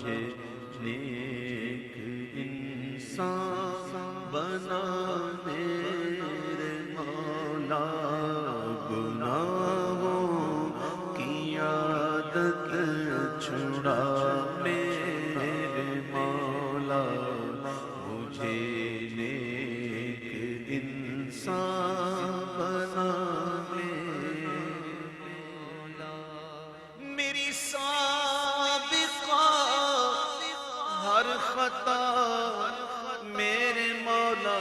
مجھے نیک انسان بنا میرے مولا، گناہوں کی عادت چھڑا میرے مولا، مجھے نیک انسان بنا میرے مولا۔ میری سابقہ ہر خطا میرے مولا،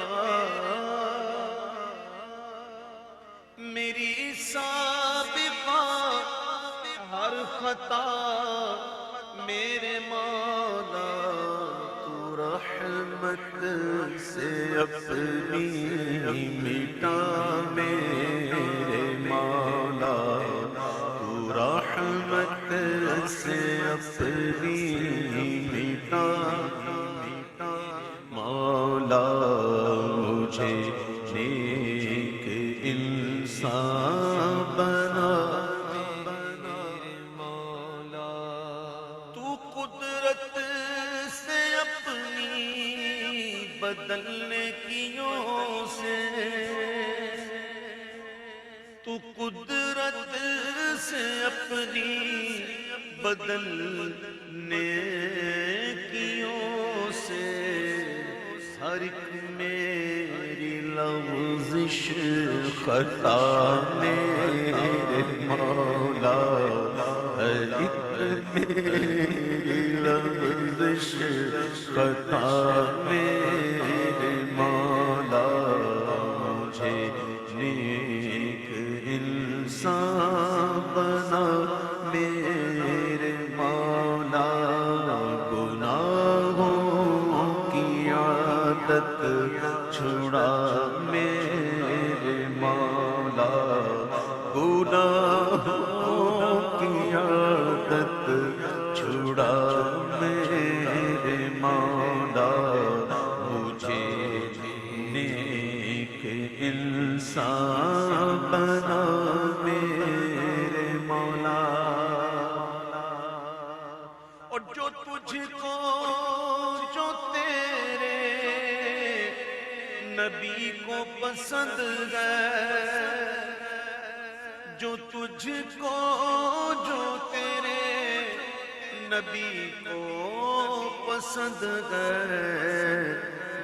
میری سابقہ ہر خطا میرے مولا، تو رحمت سے اپنی مٹا میرے مولا، تو رحمت سے اپنی مٹا مولا، مجھے نیک انسان بنا میرے مولا۔ تو قدرت سے اپنی بدلنے کیوں سے، تو قدرت سے اپنی بدلنے کیوں سے، ہر ایک میری لغزش خطا میرے مولا، ہر ایک میری لغزش خطا میرے مولا، مجھے نیک انسان بنا میرے مولا، گناہوں کی عادت چھڑا میرے مولا، گناہوں کی عادت چھڑا میرے مولا، مجھے نیک انسان بنا میرے مولا۔ اور جو تجھ کو، جو تیرے نبی کو پسند ہے، جو تجھ کو، جو تیرے نبی کو پسند ہے،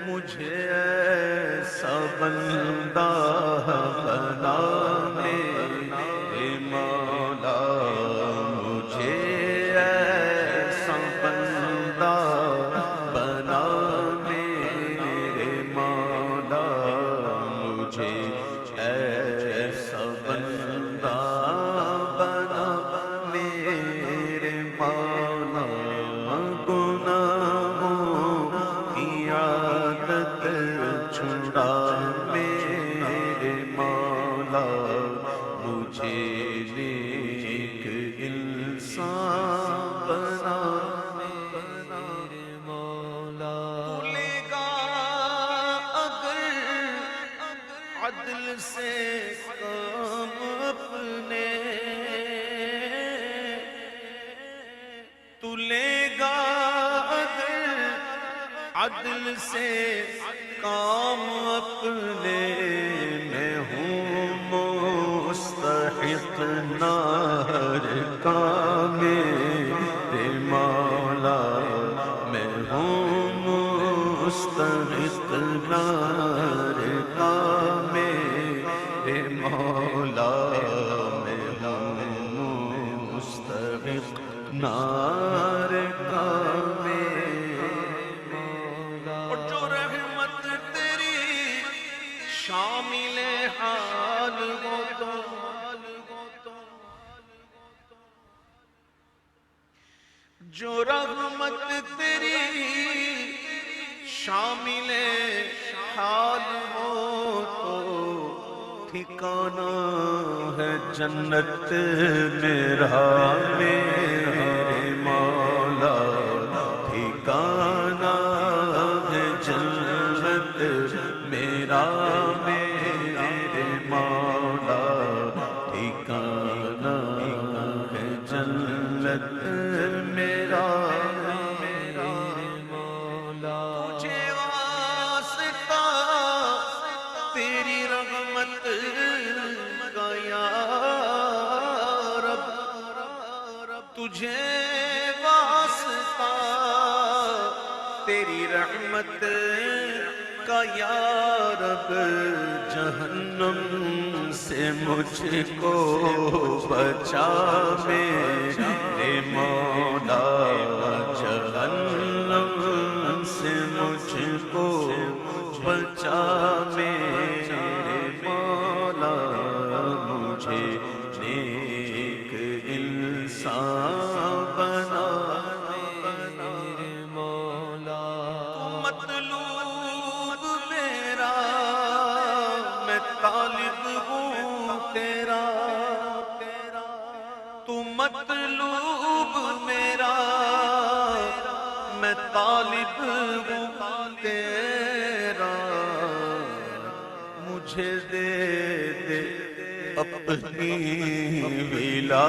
مجھے ایسا بندہ بنا میرے مولا، مجھے ایسا بندہ بنا میرے مولا، مجھے ایسا بندہ بنا میرے مولا، گناہوں کی عادت چھڑا میرے مولا، مجھے نیک انسان بنا میرے مولا۔ تو لے گا اگر عدل سے کام اپنے، تو لے گا اگر عدل سے کام اپنے، میں ہوں مستحق نار کا میرے مولا، میں ہوں مستحق نار کا میرے مولا، میں ہوں مستحق نار کا میرے مولا۔ اور جو رحمت تیری شامل حال ہو تو، جو رحمت تیری شامل حال ہو تو، ٹھکانہ ہے جنت میرا میرے مولا، ٹھکانہ ہے جنت میرا میرے مولا، ٹھکانہ ہے جنت میرا تیری رحمت کا یا رب جہنم سے مجھ کو بچا میرے مولا، جہنم سے مجھ کو بچا میرے مولا، مجھے نیک انسان بنا میرے مولا۔ مطلوب میرا میں طالب ہوں تیرا، تو مطلوب میرا میں طالب ہوں تیرا، مجھے دے دے اپنی ولا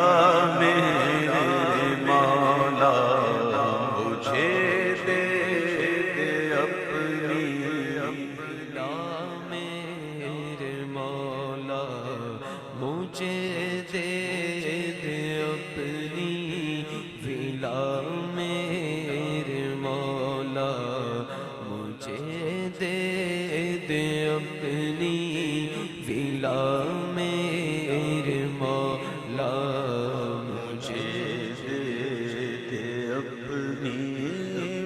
میرے مولا، مجھے دے دے اپنی ولا میرے مولا، مجھے دے دے اپنی ولا میرے مولا، مجھے دے دے اپنی ولا میرے مولا، مجھے دے دے اپنی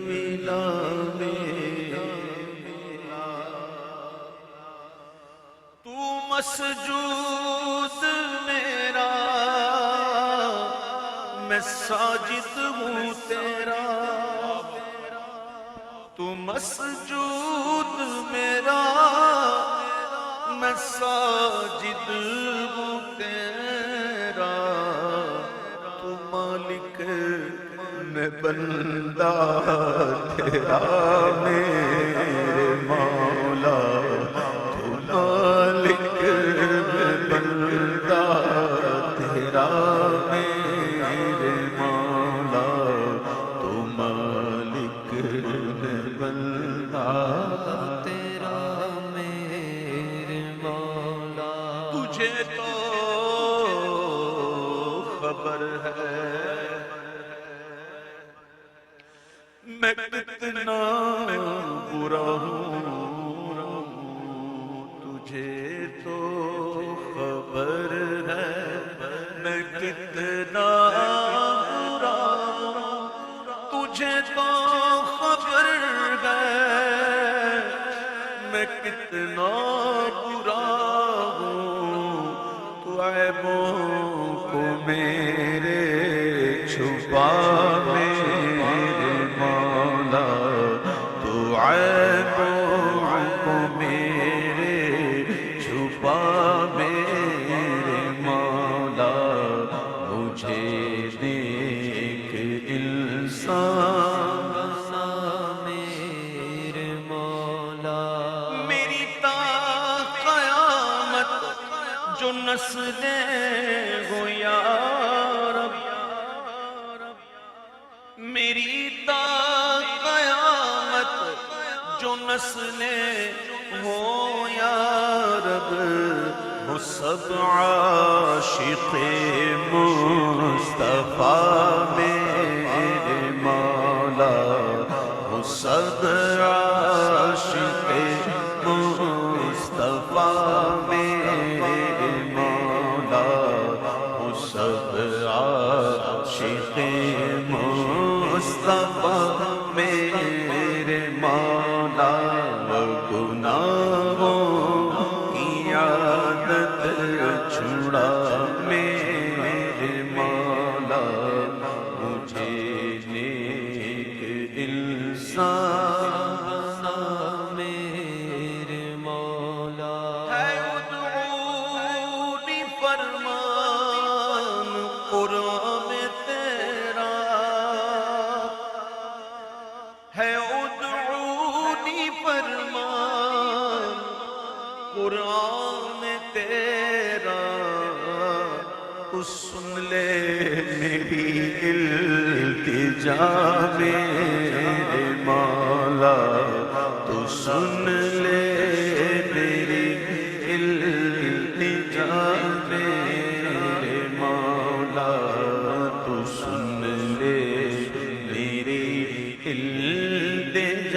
ولا میرے مولا۔ تو مسجود میرا میں ساجد ہوں تیرا، تو مسجود میرا میں ساجد ہوں تیرا، تو مالک میں بندہ تیرا میرے مولا، تو مالک میں بندہ تیرا میرے مولا، تو مالک میں بندہ تیرا میرے مولا۔ تجھے تو خبر ہے میں کتنا برا ہوں، تجھے تو خبر ہے میں کتنا برا ہوں، تجھے تو خبر ہے میں کتنا برا ہوں، تو عیبوں کو میرے چھپا میرے مولا، تو عیبوں کو میرے چھپا میرے مولا، مجھے نیک انسان بنا میرے مولا۔ میری تا قیامت جو نسلیں ہو یا رب، میری تا قیامت جو نسلیں ہو یا رب، وہ سب عاشق مصطفیٰ میرے مولا، وہ سب عاشق مصطفیٰ میرے مولا، وہ سب عاشق مصطفیٰ میرے مولا، گناہوں کی عادت چھڑا میرے مولا، مجھے نیک انسان بنا میرے مولا۔ ہے ادعونی فرمان قرآن تیرا، ہے ادعونی فرمان قرآن تیرا، تو سن لے میری التجا میرے مولا، تو سن لے میری التجا میرے مولا، تو سن لے میری التجا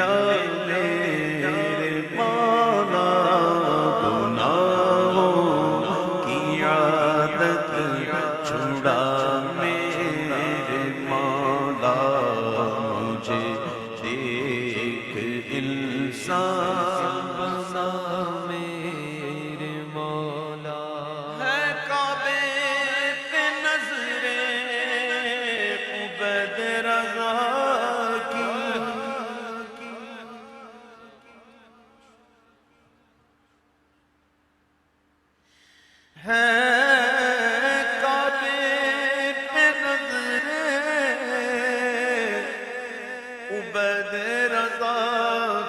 عبد رضا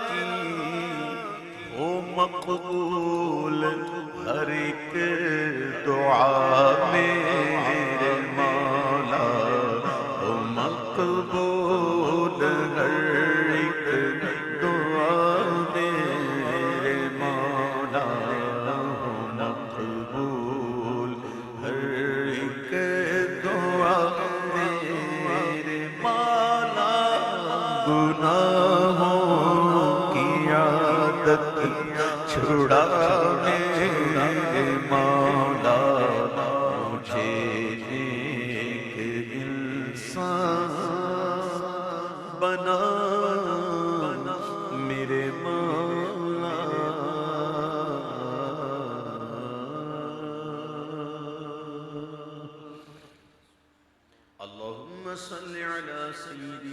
کی ہو مقبول ہر ایک دعا میرے مولا، ہو مقبول ہر ایک دعا میرے مولا، ہو مقبول ہر ایک دعا میرے مولا۔ گناہوں کی عادت چھڑا میرے مولا، مجھے نیک انسان بنا میرے مولا۔ اللہم صل علی سیدنا